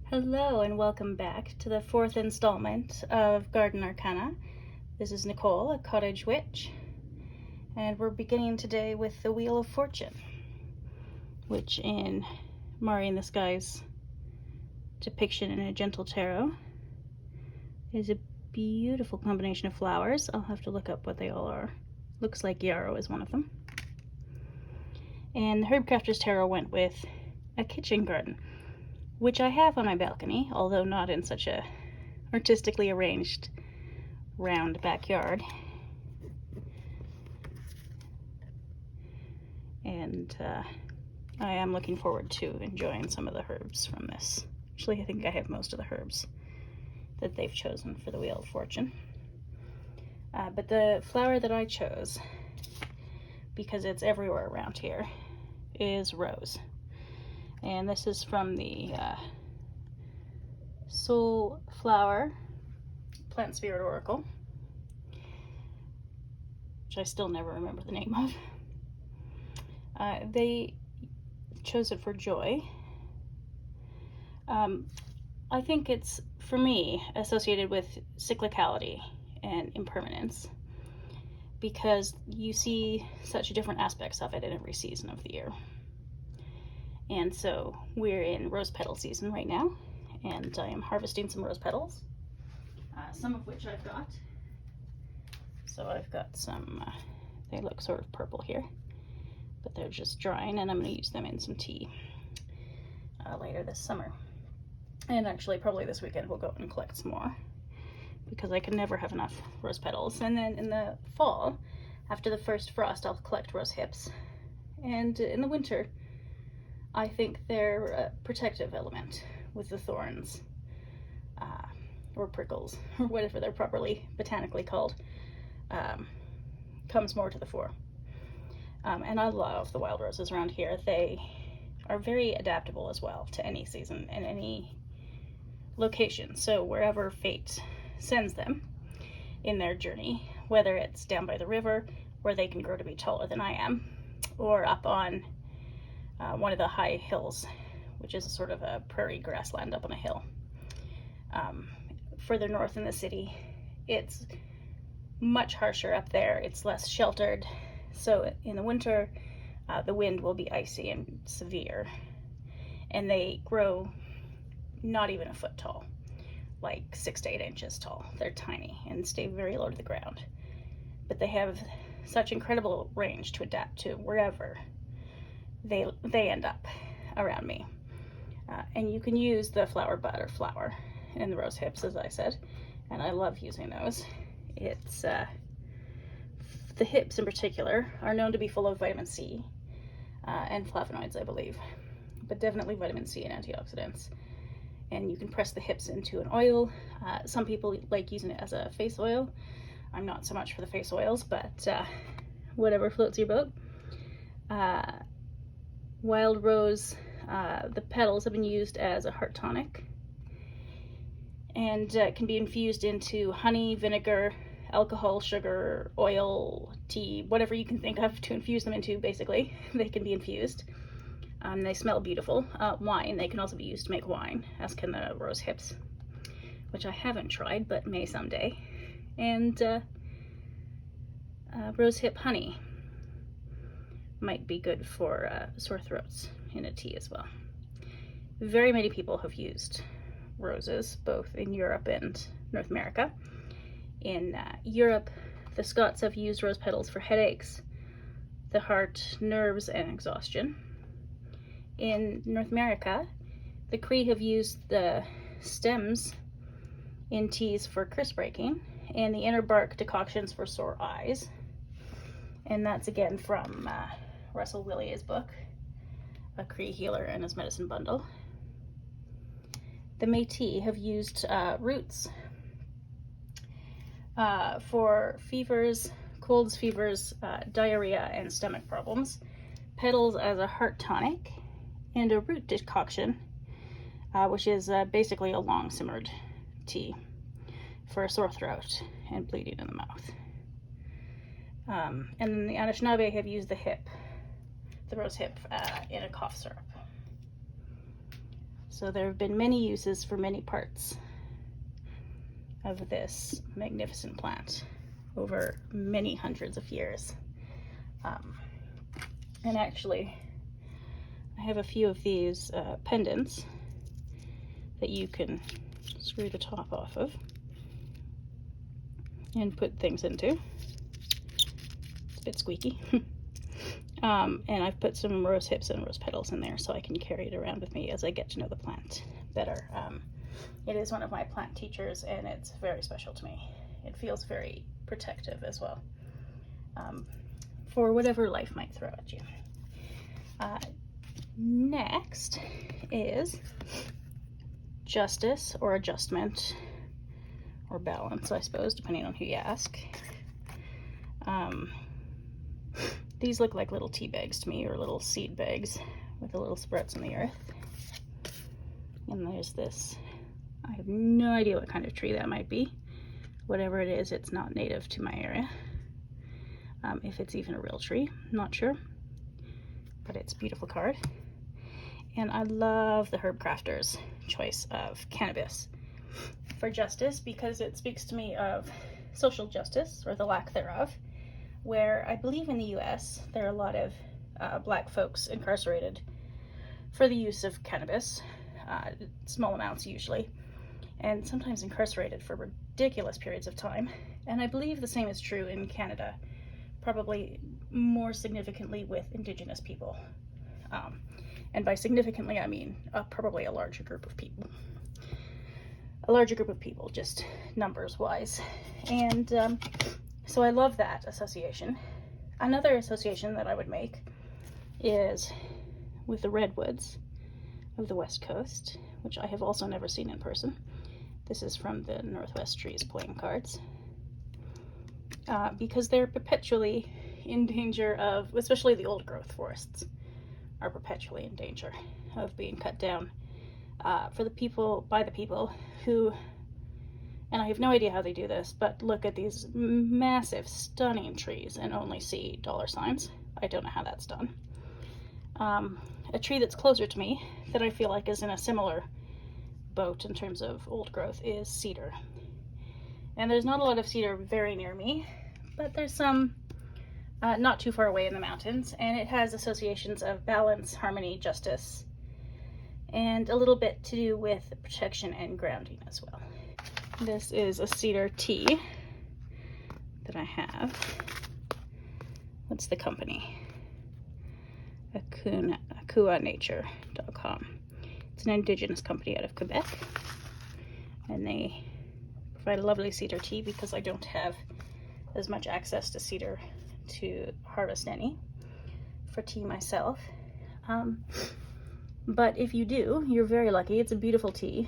Hello and welcome back to the fourth installment of GardenArcana. This is Nicole, a cottage witch, and we're beginning today with the Wheel of Fortune, which in Mari in the Sky's depiction in a gentle tarot is a beautiful combination of flowers. I'll have to look up what they all are. Looks like yarrow is one of them. And the Herbcrafter's tarot went with a kitchen garden, which I have on my balcony, although not in such a artistically arranged round backyard. And I am looking forward to enjoying some of the herbs from this. Actually, I think I have most of the herbs that they've chosen for the Wheel of Fortune. But the flower that I chose, because it's everywhere around here, is rose. And this is from the Soulflower Plant Spirit Oracle, which I still never remember the name of. They chose it for joy. I think it's, for me, associated with cyclicality and impermanence, because you see such different aspects of it in every season of the year. And so we're in rose petal season right now, and I am harvesting some rose petals, some of which I've got. So I've got some, they look sort of purple here, but they're just drying, and I'm going to use them in some tea later this summer. And actually probably this weekend we'll go and collect some more, because I can never have enough rose petals. And then in the fall, after the first frost, I'll collect rose hips. And in the winter, I think they're a protective element with the thorns, or prickles, or whatever they're properly botanically called, comes more to the fore. And I love the wild roses around here. They are very adaptable as well to any season and any location. So wherever fate sends them in their journey, whether it's down by the river where they can grow to be taller than I am, or up on one of the high hills, which is a sort of a prairie grassland up on a hill. Further north in the city, it's much harsher up there. It's less sheltered. So in the winter, the wind will be icy and severe. And they grow not even a foot tall, like 6 to 8 inches tall. They're tiny and stay very low to the ground. But they have such incredible range to adapt to wherever they end up around me. And you can use the flower bud or flower in the rose hips, as I said, and I love using those. It's the hips in particular are known to be full of vitamin C and flavonoids, I believe, but definitely vitamin C and antioxidants. And you can press the hips into an oil. Some people like using it as a face oil. I'm not so much for the face oils, but whatever floats your boat. Wild rose, the petals have been used as a heart tonic, and can be infused into honey, vinegar, alcohol, sugar, oil, tea, whatever you can think of to infuse them into. Basically, they can be infused. They smell beautiful. Wine, they can also be used to make wine, as can the rose hips, which I haven't tried but may someday. And rose hip honey might be good for sore throats in a tea as well. Very many people have used roses, both in Europe and North America. In Europe, the Scots have used rose petals for headaches, the heart, nerves, and exhaustion. In North America, the Cree have used the stems in teas for curse breaking, and the inner bark decoctions for sore eyes. And that's again from Russell Willier's book, A Cree Healer and His Medicine Bundle. The Métis have used roots for fevers, colds, fevers, diarrhea, and stomach problems, petals as a heart tonic, and a root decoction, which is basically a long simmered tea for a sore throat and bleeding in the mouth. And then the Anishinaabe have used the hip, the rose hip, in a cough syrup. So there have been many uses for many parts of this magnificent plant over many hundreds of years. And actually, I have a few of these pendants that you can screw the top off of and put things into. It's a bit squeaky. And I've put some rose hips and rose petals in there so I can carry it around with me as I get to know the plant better. It is one of my plant teachers, and it's very special to me. It feels very protective as well, for whatever life might throw at you. Next is justice, or adjustment, or balance, I suppose, depending on who you ask. These look like little tea bags to me, or little seed bags with the little sprouts in the earth. And there's this, I have no idea what kind of tree that might be. Whatever it is, it's not native to my area. If it's even a real tree, I'm not sure. But it's a beautiful card. And I love the Herbcrafter's choice of cannabis for justice, because it speaks to me of social justice, or the lack thereof, where I believe in the US there are a lot of black folks incarcerated for the use of cannabis, small amounts usually, and sometimes incarcerated for ridiculous periods of time. And I believe the same is true in Canada, probably more significantly with Indigenous people. And by significantly, I mean probably a larger group of people. A larger group of people, just numbers-wise. And so I love that association. Another association that I would make is with the redwoods of the West Coast, which I have also never seen in person. This is from the Northwest Trees playing cards. Because they're perpetually in danger of, especially the old growth forests, are perpetually in danger of being cut down for the people, by the people who, and I have no idea how they do this, but look at these massive, stunning trees and only see dollar signs. I don't know how that's done. A tree that's closer to me that I feel like is in a similar boat in terms of old growth is cedar. And there's not a lot of cedar very near me, but there's some not too far away in the mountains, and it has associations of balance, harmony, justice, and a little bit to do with protection and grounding as well. This is a cedar tea that I have. What's the company? AkuaNature.com. It's an indigenous company out of Quebec, and they provide a lovely cedar tea because I don't have as much access to cedar to harvest any for tea myself. But if you do, you're very lucky. It's a beautiful tea.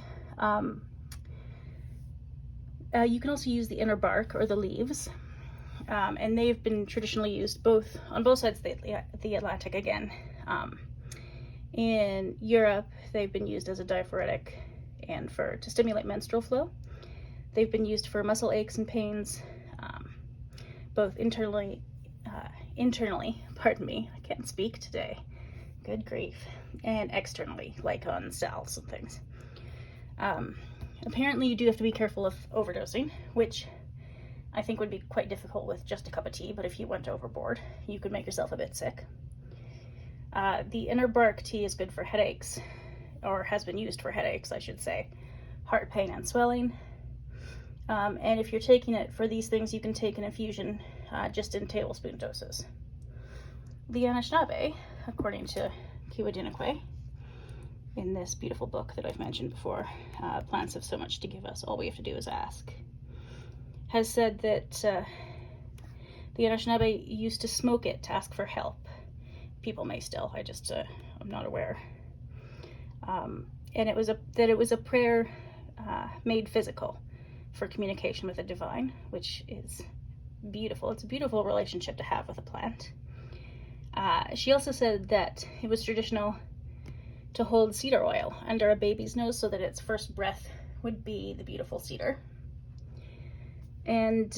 You can also use the inner bark or the leaves, and they've been traditionally used on both sides of the Atlantic again. In Europe, they've been used as a diaphoretic and to stimulate menstrual flow. They've been used for muscle aches and pains, both internally, pardon me, I can't speak today, good grief, and externally, like on salves and things. Apparently you do have to be careful of overdosing, which I think would be quite difficult with just a cup of tea, but if you went overboard, you could make yourself a bit sick. The inner bark tea is good for headaches, or has been used for headaches, I should say, heart pain and swelling. And if you're taking it for these things, you can take an infusion just in tablespoon doses. The Anishinaabe, according to Kiwadinakwe, in this beautiful book that I've mentioned before, Plants Have So Much to Give Us, All We Have to Do Is Ask, has said that the Anishinaabe used to smoke it to ask for help. People may still, I'm not aware. And it was a prayer made physical for communication with the divine, which is beautiful. It's a beautiful relationship to have with a plant. She also said that it was traditional to hold cedar oil under a baby's nose so that its first breath would be the beautiful cedar. And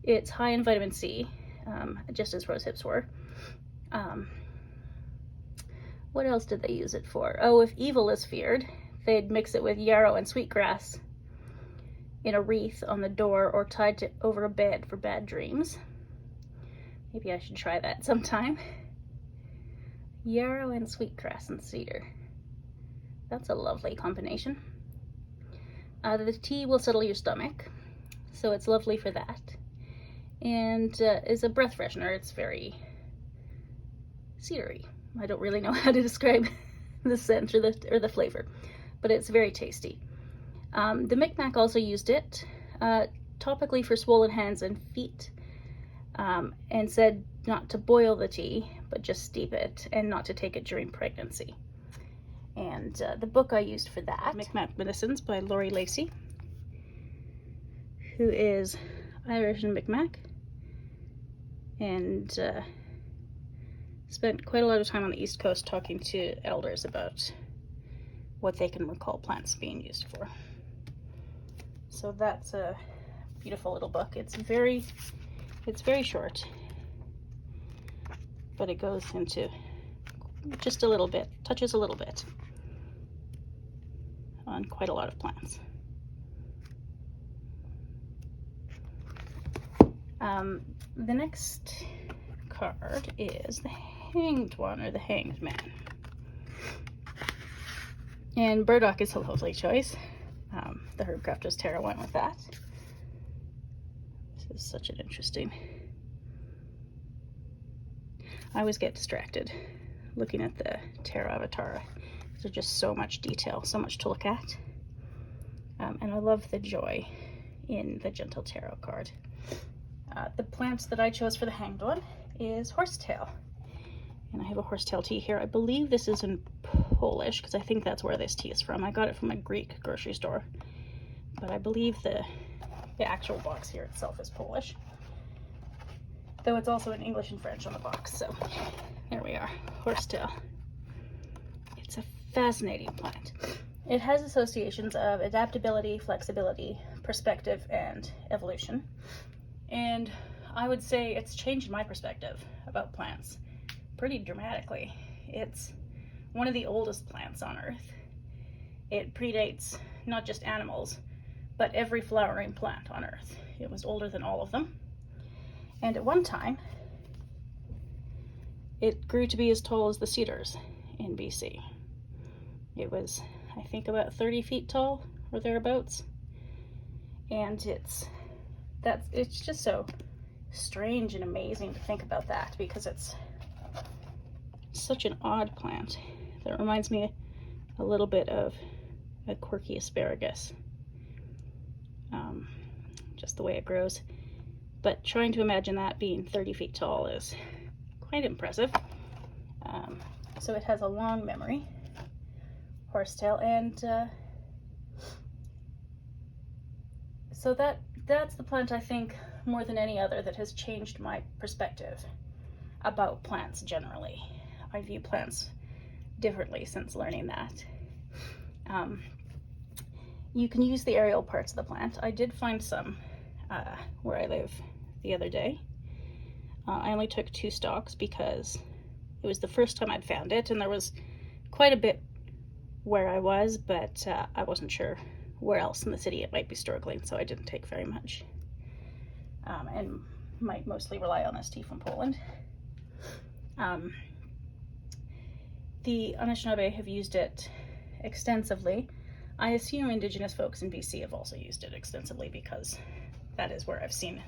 it's high in vitamin C, just as rose hips were. What else did they use it for? Oh, if evil is feared, they'd mix it with yarrow and sweetgrass in a wreath on the door or tied it over a bed for bad dreams. Maybe I should try that sometime. Yarrow and sweetgrass and cedar. That's a lovely combination. The tea will settle your stomach, so it's lovely for that. And is a breath freshener. It's very cedary. I don't really know how to describe the scent or the flavor, but it's very tasty. The Micmac also used it topically for swollen hands and feet, and said not to boil the tea, but just steep it, and not to take it during pregnancy. And the book I used for that, Micmac Medicines by Laurie Lacey, who is Irish and Micmac, and spent quite a lot of time on the East Coast talking to elders about what they can recall plants being used for. So that's a beautiful little book. It's very short, but it goes into just a little bit, touches a little bit on quite a lot of plants. The next card is the Hanged One, or the Hanged Man. And burdock is a lovely choice. The Herbcrafter's Tarot went with that. This is such an interesting... I always get distracted looking at the Tarot Avatar. There's just so much detail, so much to look at. And I love the joy in the Gentle Tarot card. The plant that I chose for the Hanged One is horsetail. And I have a horsetail tea here. I believe this is in Polish, because I think that's where this tea is from. I got it from a Greek grocery store. But I believe the actual box here itself is Polish. Though it's also in English and French on the box. So there we are, horsetail. It's a fascinating plant. It has associations of adaptability, flexibility, perspective, and evolution. And I would say it's changed my perspective about plants pretty dramatically. It's one of the oldest plants on Earth. It predates not just animals, but every flowering plant on Earth. It was older than all of them. And at one time, it grew to be as tall as the cedars in BC. It was, I think, about 30 feet tall or thereabouts. And it's just so strange and amazing to think about that, because it's such an odd plant that reminds me a little bit of a quirky asparagus. Just the way it grows. But trying to imagine that being 30 feet tall is quite impressive. So it has a long memory, horsetail, and so that's the plant, I think, more than any other, that has changed my perspective about plants generally. I view plants differently since learning that. You can use the aerial parts of the plant. I did find some where I live the other day. I only took 2 stalks because it was the first time I'd found it, and there was quite a bit where I was, but I wasn't sure where else in the city it might be struggling, so I didn't take very much. And might mostly rely on this tea from Poland. The Anishinaabe have used it extensively. I assume Indigenous folks in BC have also used it extensively, because that is where I've seen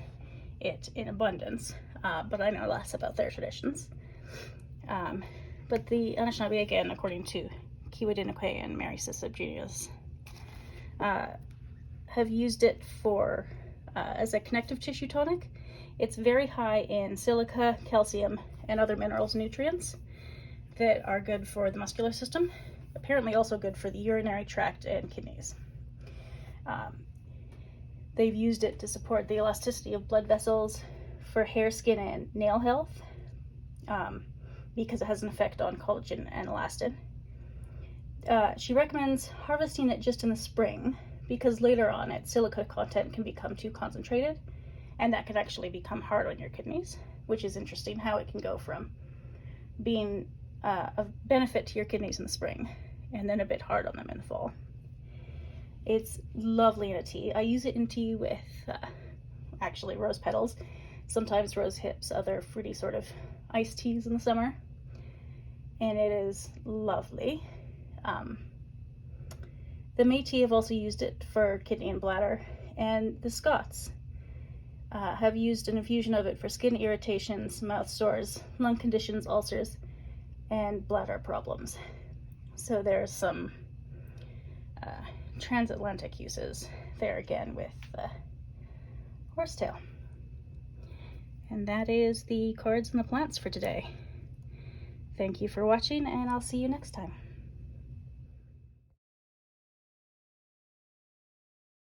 it in abundance, but I know less about their traditions. But the Anishinaabe, again, according to Kiwadinakwe and Mary Siisip Geniusz, have used it for as a connective tissue tonic. It's very high in silica, calcium, and other minerals, nutrients that are good for the muscular system. Apparently also good for the urinary tract and kidneys. They've used it to support the elasticity of blood vessels, for hair, skin, and nail health, because it has an effect on collagen and elastin. She recommends harvesting it just in the spring, because later on its silica content can become too concentrated, and that can actually become hard on your kidneys, which is interesting how it can go from being of benefit to your kidneys in the spring, and then a bit hard on them in the fall. It's lovely in a tea. I use it in tea with actually rose petals, sometimes rose hips, other fruity sort of iced teas in the summer, and it is lovely. The Métis have also used it for kidney and bladder, and the Scots have used an infusion of it for skin irritations, mouth sores, lung conditions, ulcers, and bladder problems. So there's some transatlantic uses there again with horsetail. And that is the cards and the plants for today. Thank you for watching, and I'll see you next time.